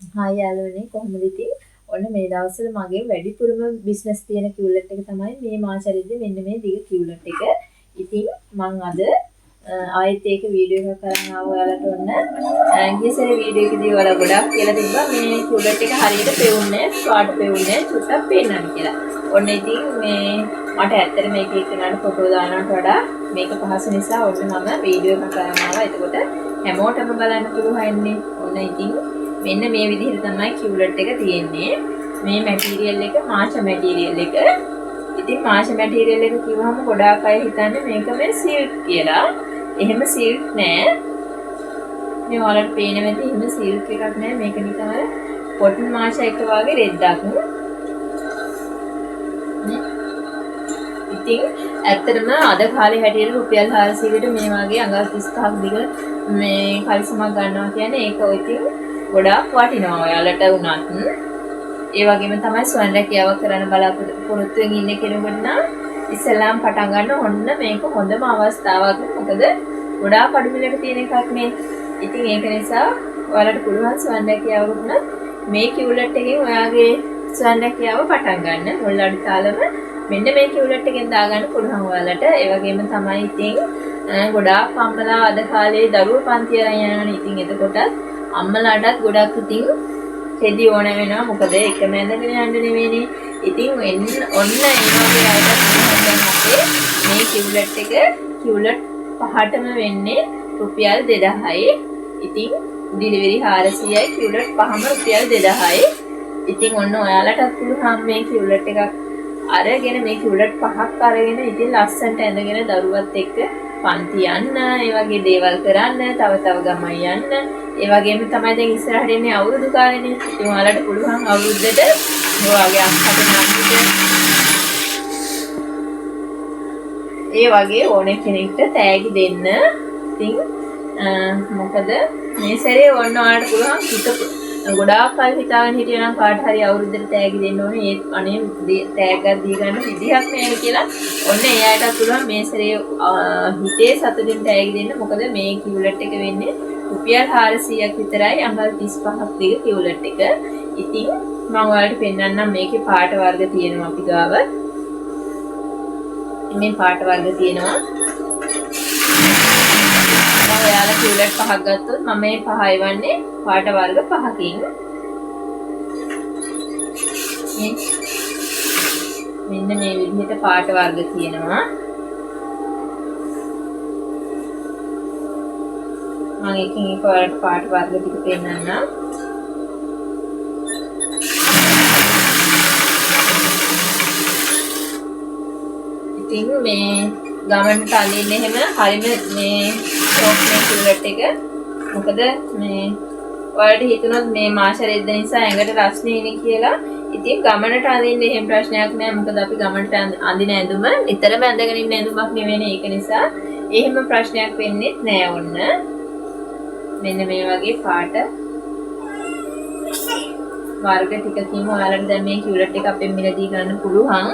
Hi යාළුවනේ කොහොමද ඉතින්? ඔන්න මේ දවස්වල මගේ වැඩිපුරම බිස්නස් තියෙන කිව්ලට් එක තමයි මේ මාසෙදිදී මෙන්න මේ දිග කිව්ලට් එක. ඉතින් මම අද ආයෙත් ඒක වීඩියෝ එකක් කරන් ආව ඔයාලට ඔන්න ගියසර වීඩියෝ එකදී ඔයාලා ගොඩක් කියලා තිබ්බා මේ කිව්ලට් එක හරියට පෙවුන්නේ ස්පාට් පෙවුන්නේ චුට්ටක් පේන්නන්න කියලා. ඔන්න ඉතින් මේ මට ඇත්තට මේක එක්කනට ෆොටෝ දානවට වඩා මේක පහසු නිසා ඔන්න මම වීඩියෝ එකක් කරන් ආවා. එතකොට හැමෝටම බලන්න පුළුවන්නේ. ඔන්න ඉතින් මෙන්න මේ විදිහට තමයි කිව්ලට් එක තියෙන්නේ. මේ මැටීරියල් එක මාෂ මැටීරියල් එක. ඉතින් මාෂ මැටීරියල් එක කිව්වම ගොඩාක් අය හිතන්නේ මේක මේ සිල්ක් කියලා. එහෙම සිල්ක් නෑ. මේ ඔයාලට පේන වෙද්දි එහෙම සිල්ක් එකක් නෑ. මේක නිකන් කොටන් මාෂ එක වගේ රෙද්දක්. ඉතින් ඇත්තටම අද කාලේ හැටියට රුපියල් 400කට මේ වගේ අඟල් 35ක් දිග මේ කලිසමක් ගන්නවා කියන්නේ ඒක ඉතින් ගොඩාක් වටිනවා ඔයාලට උනත්. ඒ වගේම තමයි ස්වන් රැකියාවක් කරන්න බලාපොරොත්තු වෙමින් ඉන්න කෙනෙකුට නම් ඉස්සෙල්ලාම පටන් ගන්න ඔන්න මේක හොඳම අවස්ථාවක්. මොකද ගොඩාක් අඩු මිලකට තියෙන එකක් නේ. ඉතින් ඒක නිසා ඔයාලට පුළුවන් ස්වන් රැකියාවක් උනත් මේ කිව්ලට් එකෙන් ඔයාගේ ස්වන් රැකියාව පටන් ගන්න. මුල් අඩු තාලම මෙන්න මේ කිව්ලට් එකෙන් දාගන්න පුළුවන් ඔයාලට. ඒ වගේම තමයි ඉතින් ගොඩාක් අම්මලා අද කාලේ දරුවෝ පන්ති අරන් යනවනේ. ඉතින් එතකොටත් අම්මලාටත් ගොඩක් ඉතින් රෙදි ඕන වෙනවා. මොකද එකම ඇඳගෙන යන්න නෙවෙයිනේ. ඉතින් ඔන්න ඒ වගේ අයටත් දැන් අපේ මේ කිව්ලට් එක කිව්ලට් පහටම වෙන්නේ රුපියල් 2000යි. ඉතින් ඩිලිවරි 400යි කිව්ලට් පහම රුපියල් 2000යි. ඉතින් ඔන්න ඔයාලටත් පුළුවන් මේ කිව්ලට් එකක් අරගෙන මේ කිව්ලට් පහක් අරගෙන ඉතින් ලස්සනට ඇඳගෙන දරුවත් එක්ක පන්ති යන්න, ඒ වගේ දේවල් කරන්න, තව ගමන් යන්න. ඒ වගේම තමයි දැන් ඉස්සරහට එන්නේ අවුරුදු කාලෙනේ. ඉතින් ඔයාලට පුළුවන් අවුරුද්දට ඔයාගේ අක්කට නම්කට ඒ වගේ ඕනෙ කෙනෙක්ට තෑගි දෙන්න. ඉතින් මොකද මේ සැරේ ඔන්න ඔයාලට පුළුවන් හිතපු ගොඩාක් කල් හිතාගෙන හිටියා නම් කාට හරි අවුරුද්දට තෑගි දෙන්න ඕනේ. ඒත් අනේ තෑග්ගක් දී ගන්න විදිහක් නෑ කියලා. ඔන්න ඒ අයටත් පුළුවන් මේ සැරේ හිතේ සතුටින් තෑගි දෙන්න. මොකද මේ කිව්ලට් එක වෙන්නේ රුපියල් 400ක් විතරයි අඟල් 35ක් දිග කිව්ලට් එක. ඉතින් මම ඔයාලට පෙන්නන්නම් මේකේ පාට වර්ග තියෙනවා අපි ගාව. මේ පාට වර්ග තියෙනවා. මම ඔයාලා කිව්ලට් පහක් ගත්තොත් මම මේ පහ එවන්නේ පාට වර්ග පහකින්. මෙන්න මේ විදිහට පාට වර්ග තියෙනවා. මම එකින් එක ඔයාලට පාට වර්ග ටික පෙන්නන්නම්. ඉතින් මේ ගමන්ට අඳින්න එහෙම හරිම මේ ෂෝක් මේ කිව්ලට් එක. මොකද මේ ඔයාලට හිතුනොත් මේ මාෂ රෙද්ද නිසා ඇඟට රස්නේ ඉන්නේ කියලා. ඉතින් ගමනට අඳින්න එහෙම ප්‍රශ්නයක් නෑ. මොකද අපි ගමනට අඳින ඇඳුම නිතරම ඇඳගෙන ඉන්න ඇඳුමක් නෙවෙයිනේ. ඒක නිසා එහෙම ප්‍රශ්නයක් වෙන්නේ නෑ. ඔන්න මෙන්න මේ වගේ පාට වර්ග ටිකකින් ඔයාලට දැන් මේ කිව්ලට් එක අපෙන් මිලදී ගන්න පුළුවන්.